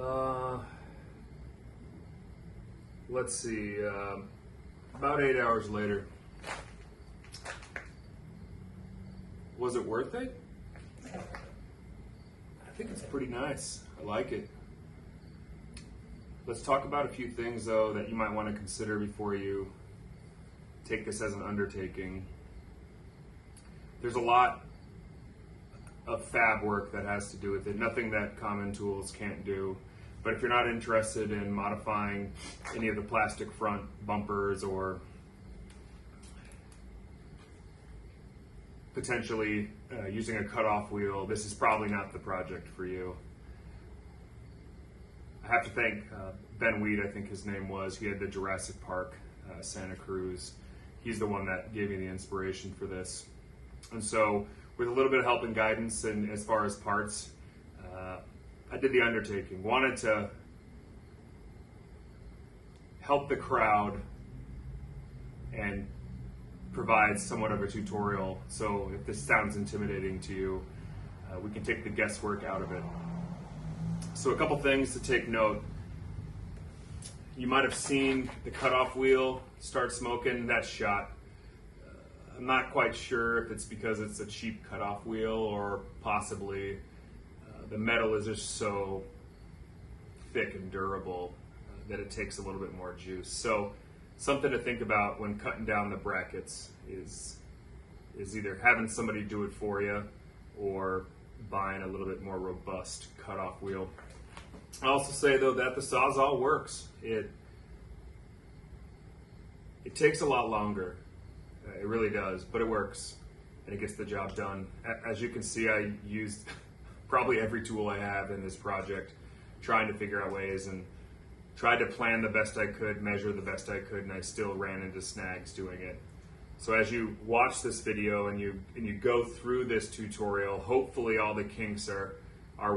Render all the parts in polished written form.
Uh, let's see, about 8 hours later. Was it worth it? I think it's pretty nice. I like it. Let's talk about a few things though that you might want to consider before you take this as an undertaking. There's a lot of fab work that has to do with it, nothing that common tools can't do. But if you're not interested in modifying any of the plastic front bumpers or potentially using a cutoff wheel, this is probably not the project for you. I have to thank Ben Weed, I think his name was. He had the Jurassic Park Santa Cruz. He's the one that gave me the inspiration for this. And so with a little bit of help and guidance and as far as parts, I did the undertaking. Wanted to help the crowd and provide somewhat of a tutorial. So if this sounds intimidating to you, we can take the guesswork out of it. So a couple things to take note. You might have seen the cutoff wheel start smoking. That's shot. I'm not quite sure if it's because it's a cheap cutoff wheel or possibly the metal is just so thick and durable that it takes a little bit more juice. So something to think about when cutting down the brackets is either having somebody do it for you or buying a little bit more robust cutoff wheel. I also say though that the Sawzall works. It takes a lot longer. It really does, but it works and it gets the job done. As you can see, I used probably every tool I have in this project, trying to figure out ways and tried to plan the best I could, measure the best I could, and I still ran into snags doing it. So as you watch this video and you go through this tutorial, hopefully all the kinks are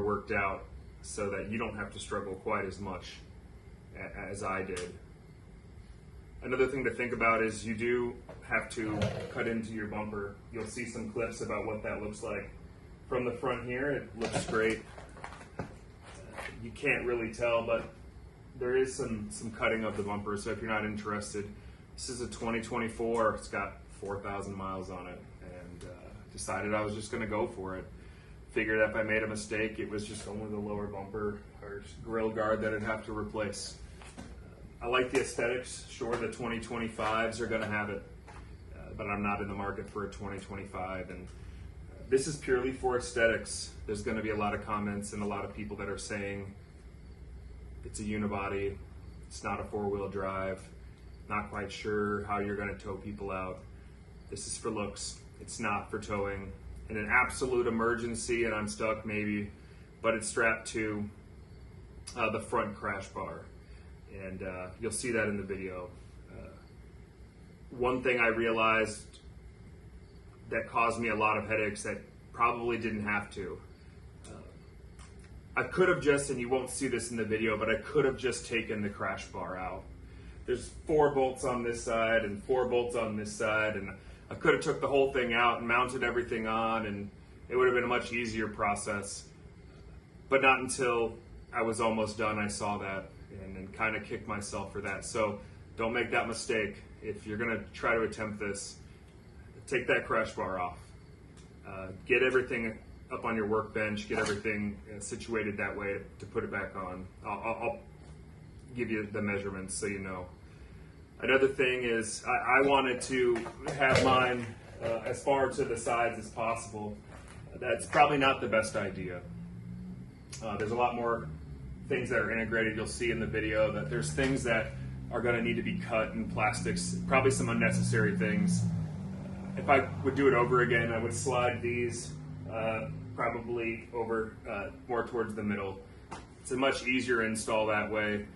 worked out so that you don't have to struggle quite as much as I did. Another thing to think about is you do have to cut into your bumper. You'll see some clips about what that looks like. From the front here, it looks great. You can't really tell, but there is some cutting of the bumper, so if you're not interested, this is a 2024. It's got 4,000 miles on it, and decided I was just going to go for it. Figured if I made a mistake, it was just only the lower bumper or grill guard that I'd have to replace. I like the aesthetics. Sure, the 2025s are going to have it, but I'm not in the market for a 2025, and this is purely for aesthetics. There's going to be a lot of comments and a lot of people that are saying it's a unibody, it's not a four-wheel drive, not quite sure how you're going to tow people out. This is for looks. It's not for towing. In an absolute emergency and I'm stuck, maybe, but it's strapped to the front crash bar. And you'll see that in the video. One thing I realized that caused me a lot of headaches that probably didn't have to. I could have just, and you won't see this in the video, but I could have just taken the crash bar out. There's 4 bolts on this side and 4 bolts on this side, and I could have took the whole thing out and mounted everything on, and it would have been a much easier process. But not until I was almost done, I saw that and kind of kicked myself for that. So don't make that mistake. If you're gonna try to attempt this, take that crash bar off. Get everything up on your workbench, get everything situated that way to put it back on. I'll give you the measurements so you know. Another thing is I wanted to have mine as far to the sides as possible. That's probably not the best idea. There's a lot more things that are integrated. You'll see in the video that there's things that are going to need to be cut in plastics, probably some unnecessary things. If I would do it over again, I would slide these probably over more towards the middle. It's a much easier install that way,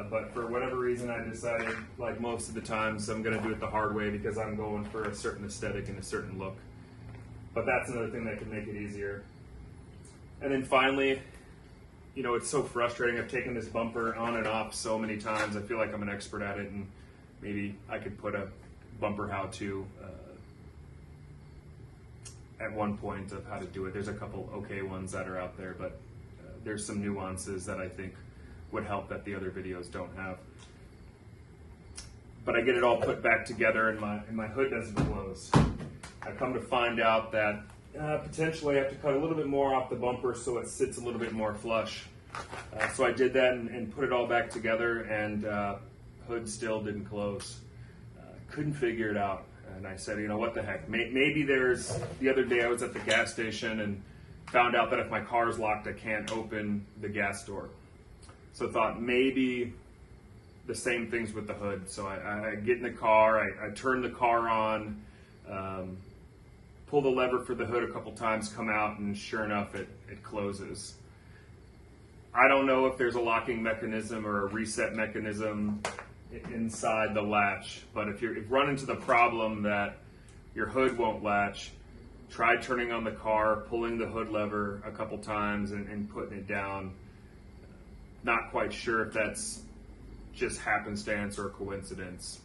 but for whatever reason I decided, like most of the times, I'm going to do it the hard way because I'm going for a certain aesthetic and a certain look. But that's another thing that can make it easier. And then finally, you know, it's so frustrating. I've taken this bumper on and off so many times. I feel like I'm an expert at it, and maybe I could put a bumper how-to at one point of how to do it. There's a couple okay ones that are out there, but there's some nuances that I think would help that the other videos don't have. But I get it all put back together and my hood doesn't close. I come to find out that potentially I have to cut a little bit more off the bumper so it sits a little bit more flush. So I did that and put it all back together, and hood still didn't close. Couldn't figure it out. And I said, you know, what the heck? Maybe the other day I was at the gas station and found out that if my car's locked, I can't open the gas door. So I thought maybe the same things with the hood. So I get in the car, I turn the car on, pull the lever for the hood a couple times, come out, and sure enough, it closes. I don't know if there's a locking mechanism or a reset mechanism inside the latch, but if you run into the problem that your hood won't latch, try turning on the car, pulling the hood lever a couple times and putting it down. Not quite sure if that's just happenstance or coincidence.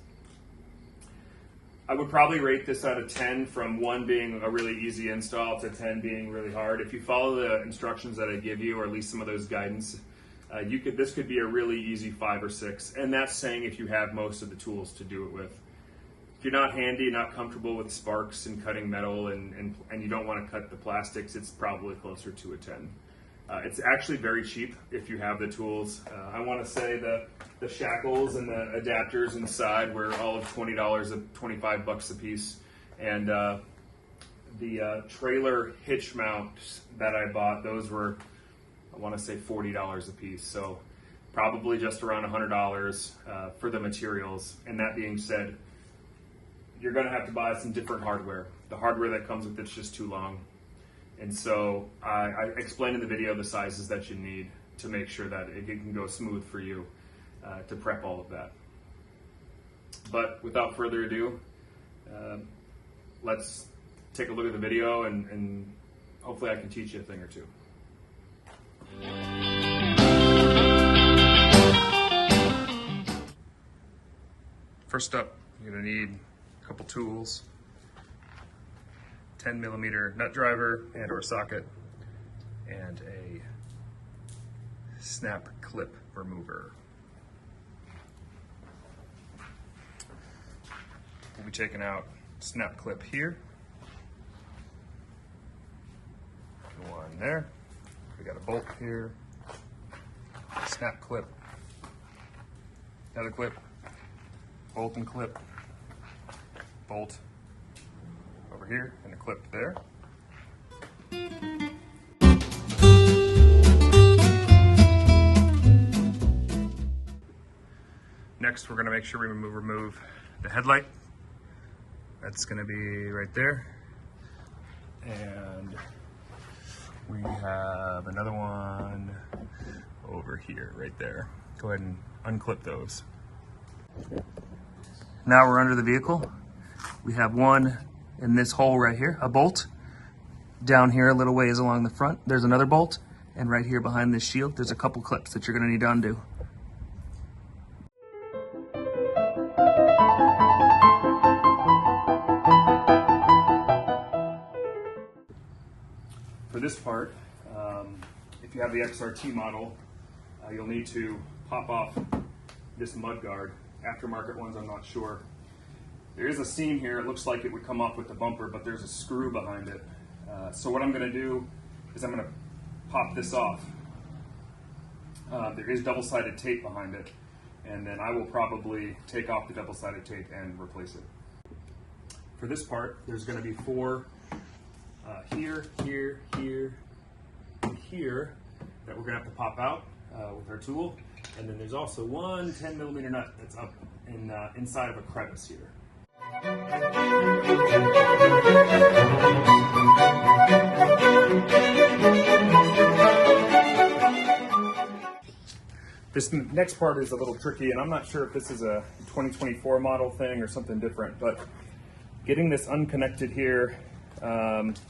I would probably rate this out of 10, from 1 being a really easy install to 10 being really hard. If you follow the instructions that I give you, or at least some of those guidance, this could be a really easy 5 or 6, and that's saying if you have most of the tools to do it with. If you're not handy, not comfortable with sparks and cutting metal, and you don't want to cut the plastics, it's probably closer to a 10. It's actually very cheap if you have the tools. I want to say the shackles and the adapters inside were all of $20, 25 bucks a piece, and the trailer hitch mounts that I bought, those were, I want to say, $40 a piece. So probably just around $100 for the materials. And that being said, you're going to have to buy some different hardware. The hardware that comes with it's just too long. And so I explained in the video the sizes that you need to make sure that it can go smooth for you to prep all of that. But without further ado, let's take a look at the video and hopefully I can teach you a thing or two. First up, you're going to need a couple tools. 10mm nut driver and or socket, and a snap clip remover. We'll be taking out snap clip here, one there, we got a bolt here, snap clip, another clip, bolt and clip, bolt over here, and a clip there. Next, we're going to make sure we remove the headlight. That's going to be right there. And we have another one over here, right there. Go ahead and unclip those. Now we're under the vehicle. We have one in this hole right here, a bolt. Down here a little ways along the front, there's another bolt. And right here behind this shield, there's a couple clips that you're gonna need to undo. For this part, if you have the XRT model, you'll need to pop off this mud guard. Aftermarket ones, I'm not sure. There is a seam here. It looks like it would come off with the bumper, but there's a screw behind it. So what I'm going to do is I'm going to pop this off. There is double-sided tape behind it, and then I will probably take off the double-sided tape and replace it. For this part, there's going to be 4 here, here, here, and here that we're going to have to pop out with our tool. And then there's also one 10mm nut that's up inside of a crevice here. This next part is a little tricky, and I'm not sure if this is a 2024 model thing or something different, but getting this unconnected here,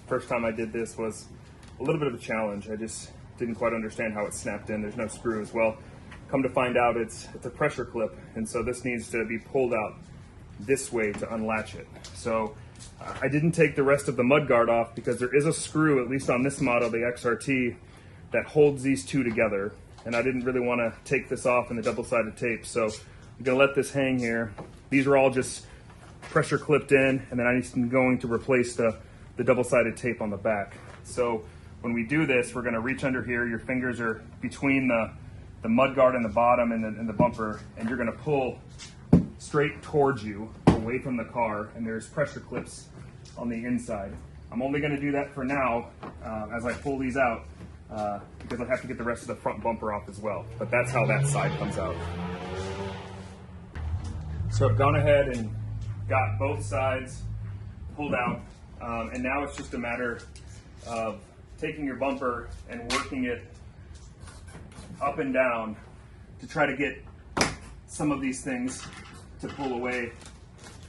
first time I did this was a little bit of a challenge. I just didn't quite understand how it snapped in. There's no screw as well. Come to find out it's a pressure clip, and so this needs to be pulled out this way to unlatch it. So I didn't take the rest of the mud guard off because there is a screw, at least on this model, the XRT, that holds these two together. and I didn't really want to take this off in the double-sided tape, so I'm going to let this hang here. These are all just pressure clipped in, and then I'm going to replace the double-sided tape on the back. So when we do this, we're going to reach under here. Your fingers are between the mud guard and the bottom and the bumper, and you're going to pull straight towards you, away from the car, and there's pressure clips on the inside. I'm only going to do that for now as I pull these out because I have to get the rest of the front bumper off as well. But that's how that side comes out. So I've gone ahead and got both sides pulled out, and now it's just a matter of taking your bumper and working it up and down to try to get some of these things to pull away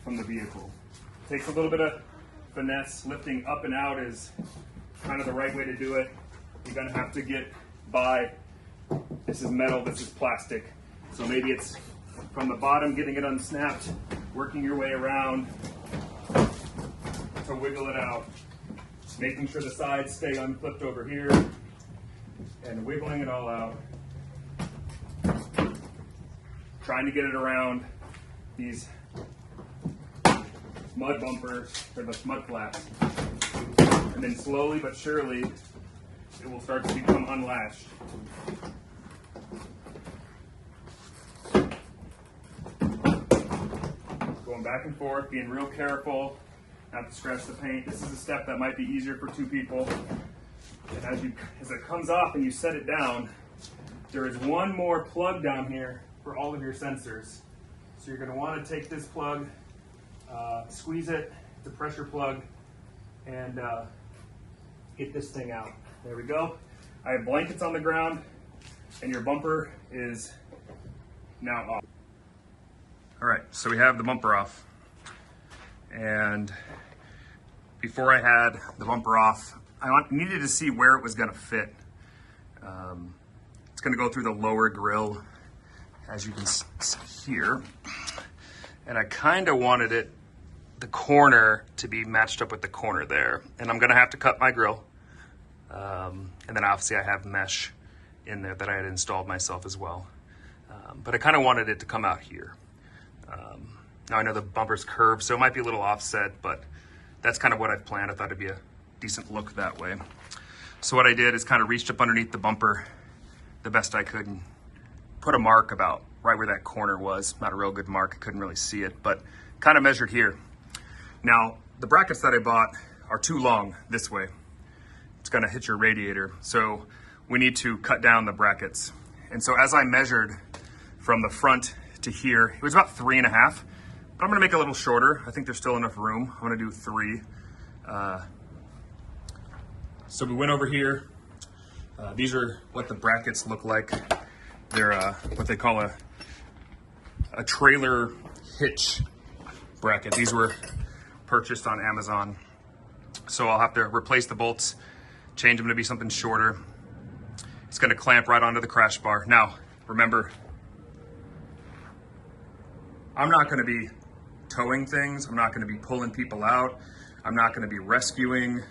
from the vehicle. Takes a little bit of finesse. Lifting up and out is kind of the right way to do it. You're gonna have to get by. This is metal, this is plastic. So maybe it's from the bottom, getting it unsnapped, working your way around to wiggle it out. Making sure the sides stay unflipped over here and wiggling it all out. Trying to get it around these mud bumpers, or the mud flaps. And then slowly but surely, it will start to become unlatched. Going back and forth, being real careful not to scratch the paint. This is a step that might be easier for two people. And as it comes off and you set it down, there is one more plug down here for all of your sensors. So you're going to want to take this plug, squeeze it, the pressure plug, and get this thing out. There we go. I have blankets on the ground, and your bumper is now off. All right, so we have the bumper off. And before I had the bumper off, I needed to see where it was going to fit. It's going to go through the lower grille, as you can see here. And I kind of wanted the corner to be matched up with the corner there. And I'm going to have to cut my grille. And then obviously I have mesh in there that I had installed myself as well. But I kind of wanted it to come out here. Now I know the bumper's curved, so it might be a little offset, but that's kind of what I've planned. I thought it'd be a decent look that way. So what I did is kind of reached up underneath the bumper the best I could and put a mark about right where that corner was. Not a real good mark, I couldn't really see it, but kind of measured here. Now, the brackets that I bought are too long this way. It's gonna hit your radiator, so we need to cut down the brackets. And so as I measured from the front to here, it was about 3.5. But I'm gonna make it a little shorter. I think there's still enough room. I'm gonna do 3. So we went over here. These are what the brackets look like. They're what they call a trailer hitch bracket. These were purchased on Amazon. So I'll have to replace the bolts, change them to be something shorter. It's gonna clamp right onto the crash bar. Now, remember, I'm not gonna be towing things. I'm not gonna be pulling people out. I'm not gonna be rescuing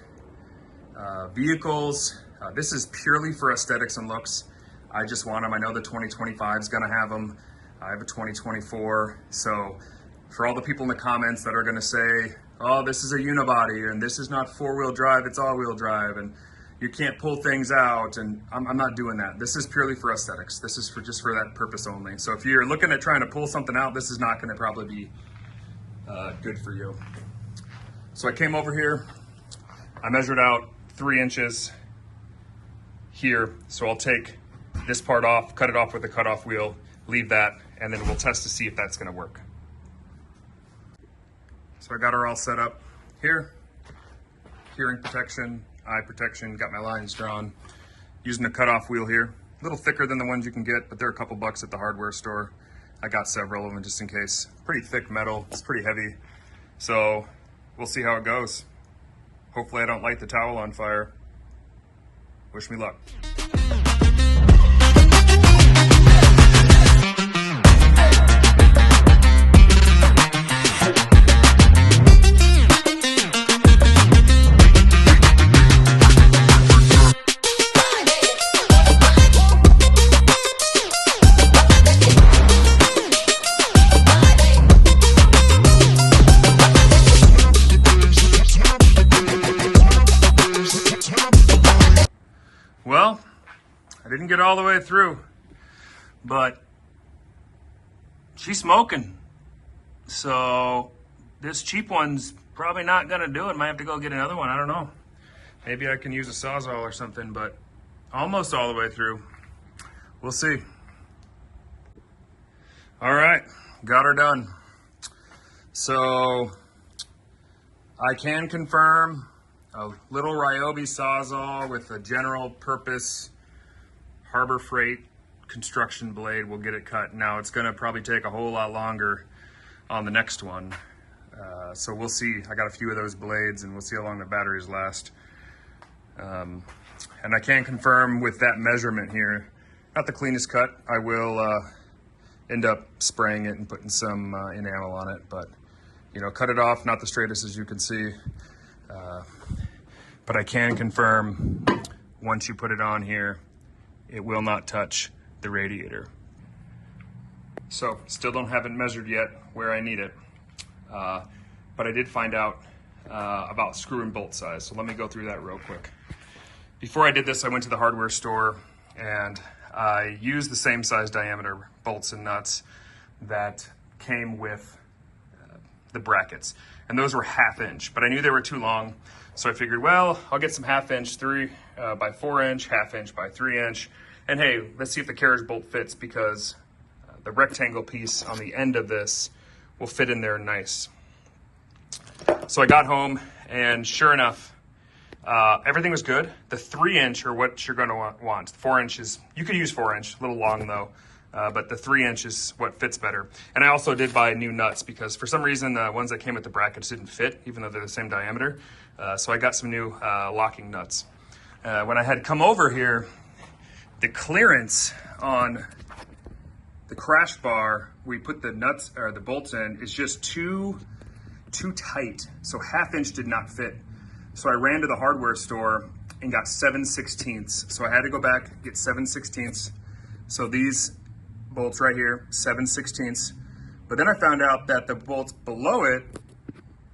vehicles. This is purely for aesthetics and looks. I just want them. I know the 2025 is gonna have them. I have a 2024. So for all the people in the comments that are gonna say, oh, this is a unibody and this is not 4-wheel drive, it's all-wheel drive, and you can't pull things out, and I'm not doing that. This is purely for aesthetics. This is just for that purpose only. So if you're looking at trying to pull something out, this is not gonna probably be good for you. So I came over here, I measured out 3 inches here. So I'll take this part off, cut it off with a cutoff wheel, leave that, and then we'll test to see if that's gonna work. So I got her all set up here. Hearing protection, eye protection, got my lines drawn. Using a cutoff wheel here. A little thicker than the ones you can get, but they're a couple bucks at the hardware store. I got several of them just in case. Pretty thick metal, it's pretty heavy. So we'll see how it goes. Hopefully I don't light the towel on fire. Wish me luck. I didn't get all the way through, but she's smoking. So this cheap one's probably not gonna do it. Might have to go get another one, I don't know. Maybe I can use a Sawzall or something, but almost all the way through. We'll see. All right, got her done. So I can confirm a little Ryobi Sawzall with a general purpose Harbor Freight construction blade will get it cut. Now it's gonna probably take a whole lot longer on the next one. So we'll see. I got a few of those blades and we'll see how long the batteries last. And I can confirm with that measurement here, not the cleanest cut. I will end up spraying it and putting some enamel on it, but you know, cut it off, not the straightest as you can see. But I can confirm once you put it on here, it will not touch the radiator. So still don't have it measured yet where I need it. But I did find out about screw and bolt size. So let me go through that real quick. Before I did this, I went to the hardware store and I used the same size diameter bolts and nuts that came with the brackets. And those were 1/2 inch, but I knew they were too long. So I figured, well, I'll get some 1/2 inch 3 by 4 inch, 1/2 inch by 3 inch. And hey, let's see if the carriage bolt fits, because the rectangle piece on the end of this will fit in there nice. So I got home and sure enough, everything was good. The 3 inch are what you're gonna want. 4 inches, you could use 4 inch, a little long though. But the 3 inch is what fits better. And I also did buy new nuts because for some reason the ones that came with the brackets didn't fit, even though they're the same diameter. So I got some new locking nuts. When I had come over here, the clearance on the crash bar we put the nuts or the bolts in is just too tight. So 1/2 inch did not fit. So I ran to the hardware store and got 7/16. So I had to go back, get 7/16. So these bolts right here, 7/16. But then I found out that the bolts below it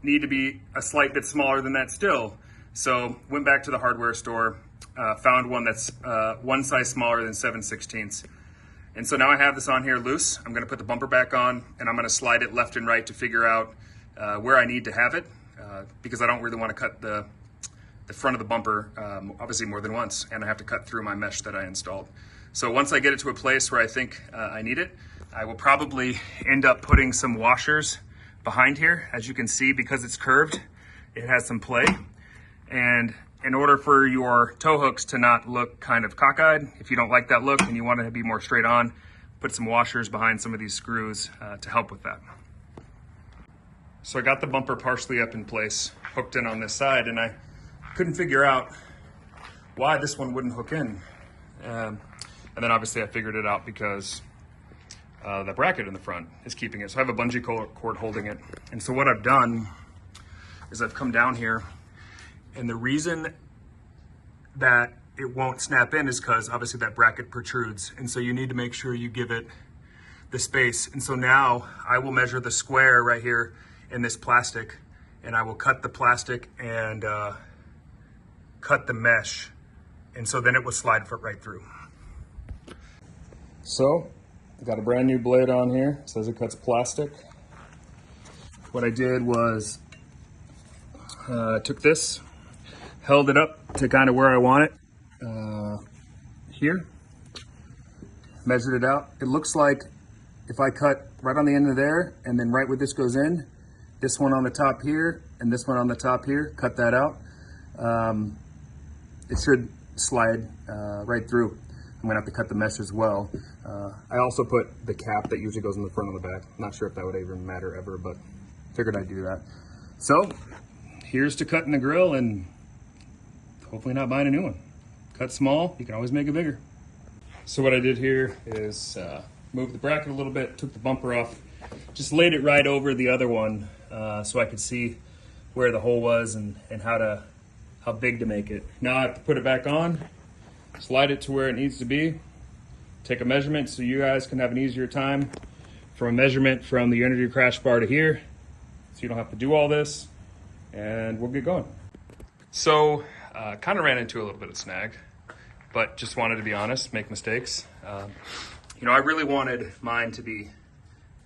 need to be a slight bit smaller than that still. So went back to the hardware store, found one that's one size smaller than 7/16. And so now I have this on here loose. I'm gonna put the bumper back on and I'm gonna slide it left and right to figure out where I need to have it, because I don't really wanna cut the front of the bumper, obviously more than once, and I have to cut through my mesh that I installed. So once I get it to a place where I think I need it, I will probably end up putting some washers behind here. As you can see, because it's curved, it has some play. And in order for your tow hooks to not look kind of cockeyed, if you don't like that look and you want it to be more straight on, put some washers behind some of these screws to help with that. So I got the bumper partially up in place, hooked in on this side, and I couldn't figure out why this one wouldn't hook in. And then obviously I figured it out because the bracket in the front is keeping it. So I have a bungee cord holding it. And so what I've done is I've come down here, and the reason that it won't snap in is because obviously that bracket protrudes. And so you need to make sure you give it the space. And so now I will measure the square right here in this plastic, and I will cut the plastic and cut the mesh. And so then it will slide right through. So I got a brand new blade on here. It says it cuts plastic. What I did was took this, held it up to kind of where I want it, here, measured it out. It looks like if I cut right on the end of there and then right where this goes in, this one on the top here and this one on the top here, cut that out. It should slide right through. I'm gonna have to cut the mesh as well. I also put the cap that usually goes in the front and the back. Not sure if that would even matter ever, but figured I'd do that. So here's to cutting the grill and hopefully not buying a new one. Cut small, you can always make it bigger. So what I did here is move the bracket a little bit, took the bumper off, just laid it right over the other one so I could see where the hole was and how big to make it. Now I have to put it back on, slide it to where it needs to be, take a measurement so you guys can have an easier time from a measurement from the unity crash bar to here, so you don't have to do all this, and we'll get going. So kind of ran into a little bit of snag. but just wanted to be honest, make mistakes. You know, I really wanted mine to be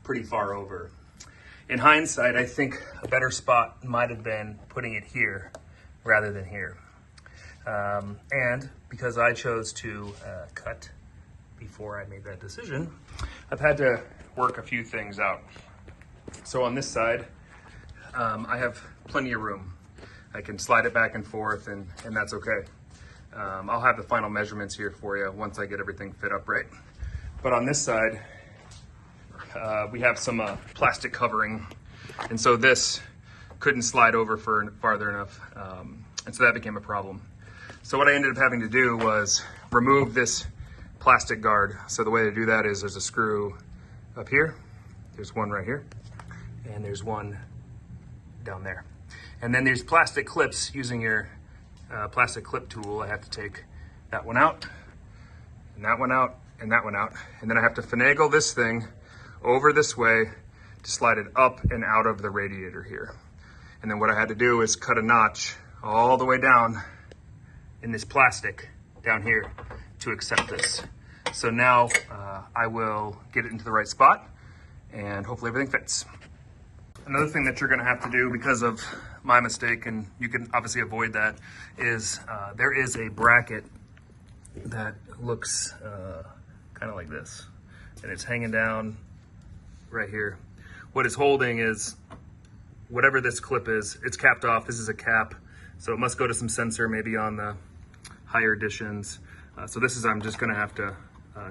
pretty far over. In hindsight, I think a better spot might have been putting it here rather than here. And because I chose to cut before I made that decision, I've had to work a few things out. So on this side, I have plenty of room. I can slide it back and forth, and that's okay. I'll have the final measurements here for you once I get everything fit up right. But on this side, we have some plastic covering, and so this couldn't slide over farther enough, and so that became a problem. So what I ended up having to do was remove this plastic guard. So the way to do that is there's a screw up here, there's one right here, and there's one down there. And then there's plastic clips. Using your plastic clip tool, I have to take that one out, and that one out, and that one out. And then I have to finagle this thing over this way to slide it up and out of the radiator here. And then what I had to do is cut a notch all the way down in this plastic down here to accept this. So now I will get it into the right spot and hopefully everything fits. Another thing that you're gonna have to do because of my mistake, and you can obviously avoid that, is there is a bracket that looks kind of like this, and it's hanging down right here. What it's holding is whatever this clip is. It's capped off. This is a cap, so it must go to some sensor maybe on the higher editions. So this is, I'm just gonna have to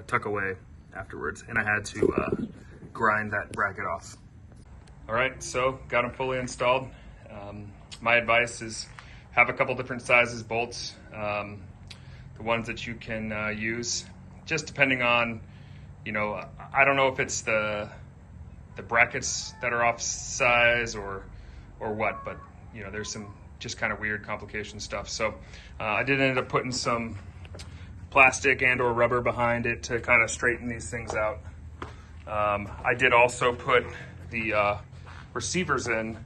tuck away afterwards, and I had to grind that bracket off. All right, so got them fully installed. My advice is have a couple different sizes bolts, the ones that you can use, just depending on, you know, I don't know if it's the brackets that are off size or what, but you know, there's some just kind of weird complication stuff. So I did end up putting some plastic and or rubber behind it to kind of straighten these things out. I did also put the receivers in.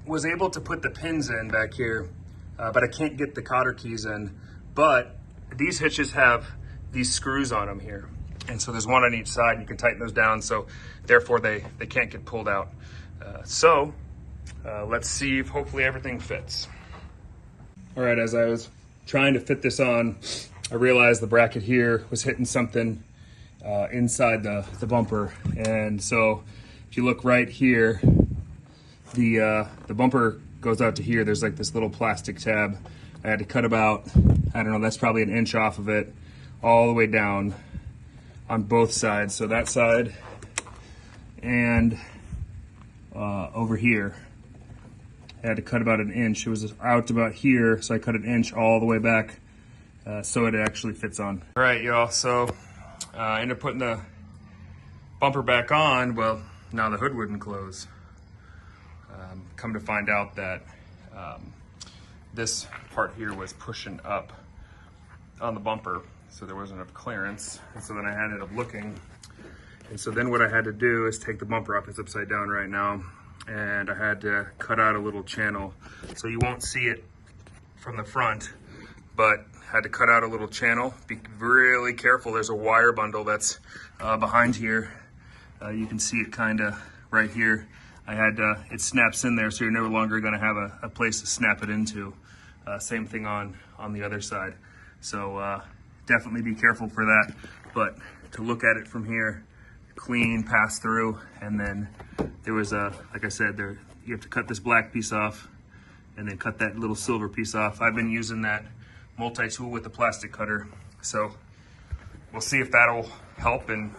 Was able to put the pins in back here, but I can't get the cotter keys in. But these hitches have these screws on them here. And so there's one on each side, and you can tighten those down, so therefore they can't get pulled out. Let's see if hopefully everything fits. All right, as I was trying to fit this on, I realized the bracket here was hitting something inside the bumper. And so if you look right here, the bumper goes out to here. There's like this little plastic tab. I had to cut about, I don't know, that's probably an inch off of it, all the way down on both sides. So that side and over here, I had to cut about an inch. It was out about here, so I cut an inch all the way back so it actually fits on. All right, y'all, so I ended up putting the bumper back on. Well, now the hood wouldn't close. Come to find out that this part here was pushing up on the bumper, so there wasn't enough clearance. And so then I ended up looking. And so then what I had to do is take the bumper off. It's upside down right now. And I had to cut out a little channel. So you won't see it from the front, but had to cut out a little channel. Be really careful. There's a wire bundle that's behind here. You can see it kind of right here. I had, it snaps in there, so you're no longer gonna have a place to snap it into. Same thing on the other side. So definitely be careful for that. But to look at it from here, clean, pass through, and then there was like I said, you have to cut this black piece off and then cut that little silver piece off. I've been using that multi-tool with the plastic cutter. So we'll see if that'll help, and